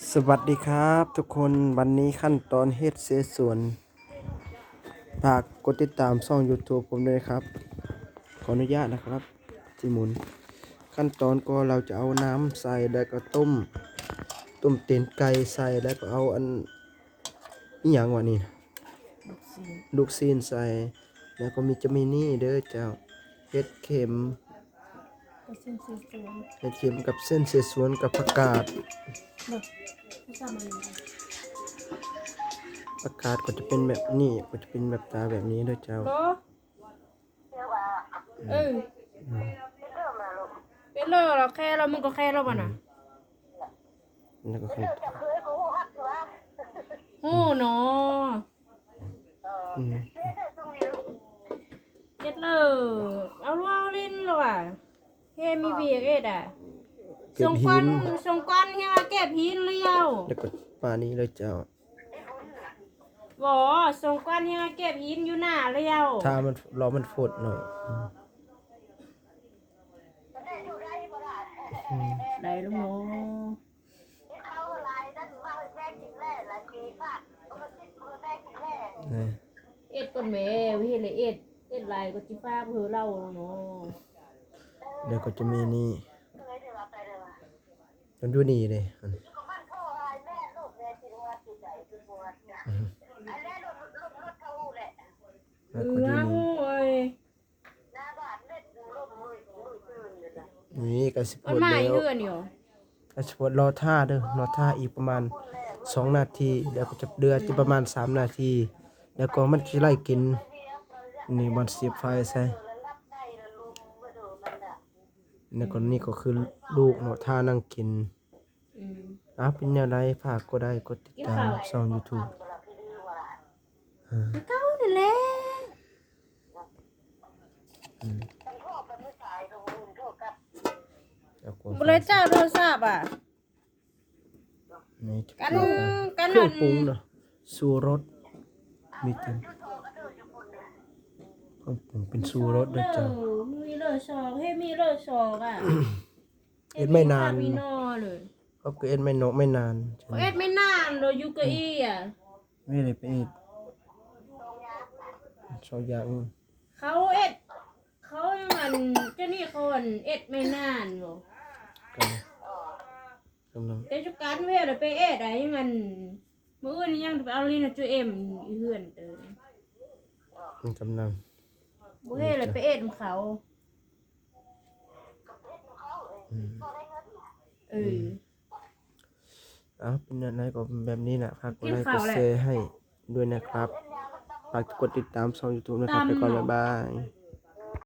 สวัสดีครับทุกคนวันนี้ขั้นตอนเฮ็ดเสสวนฝากกดติดตามช่อง YouTube ผมด้วยครับขออนุญาตนะครับที่หมุนขั้นตอนก็เราจะเอาน้ำใส่แล้วก็ต้มเต็นไก่ใส่แล้วก็เอานี่อย่างวะนี่ลูกซีนใส่แล้วก็จะมีนี่เด้อเจ้าเห็ดเข็มเห็ดเข็มกับเส้นเสสวนกับผักกาด อากาศก็จะเป็นแบบนี้ก็จะเป็นแบบตาแบบนี้ด้วยเจ้าเออเป็นเลยเราแค่เรามึงก็แค่เราบ่น่ะแล้วก็ขั้นตอนโอ้เนาะอืมเจ็ดเลยเอาล่าเล่นเลยว่ะเฮ้มีเบียร์เอ็ดอ่ะเก็ส่งควับหินนส่งควันเฮียมาเก็บหินเลี้ยว แล้วก็ปลานี้เลยเจ้าบ่ส่งควันเฮียมาเก็บหินอยู่หน้าเลี้ยวถ้ามันรอมันฝดหน่อยได้ลูกโมนี่ เอ็ดก่อนแม่วิเฮเลยเอ็ดลายก็จิฟ้าเพื่อเล่าเนาะ แล้วก็จะมีนี่มันอยู่นี่เลยอันอืมแล้วก็อยู่นี่ โอ้ย นี่ก็สิบ มัน ด มา แล้ อีก ว เดือนอยู่ ก็สิบดรอท่าเด้อรอท่าอีกประมาณ2 นาทีแล้วก็จะเดือดจะประมาณ3 นาทีแล้วก็มันจะไล่กินนี่มันเสียบไฟใส่แล้วก็นี่ก็คือลูกเนาะท่านั่งกินเป็นแนวใดฝากก็ได้กดติดตามช่อง YouTube เก้านั่นแหละแล้วก็ บริเจ้าโทรศัพท์อ่ะ นี่จะ กัน เป็น กัน เครื่องปรุงเนาะสูรสมีเต็มเครื่องปรุงเป็นสูรสด้วยจ้ะ มีเลยสองให้มีเลยสองอ่ะ เอ็ดไม่นาน มีนอเลย เขาก็เอ็ดไม่นานใช่ไหม เอ็ดไม่นานเลยยูกะอีอ่ะ ไม่ได้ไปเอ็ดสองอย่าง เขาเอ็ดเขามันเจ้านี่เขาเอ็ดไม่นานหรอก กำลัง แต่จุการเวลไปเอ็ดอะไรมันมื้อนี้ยังไปเอาลีนจูเอ็มเฮือนเตอ มันกำลัง บ่เฮ็ดเลยไปเอ็ดเขา เออ เป็นอะไรก็แบบนี้นะฝากกดไลค์กดแชร์ให้ด้วยนะครับฝากกดติดตามช่อง YouTube นะครับไปก่อนบ๊ายบาย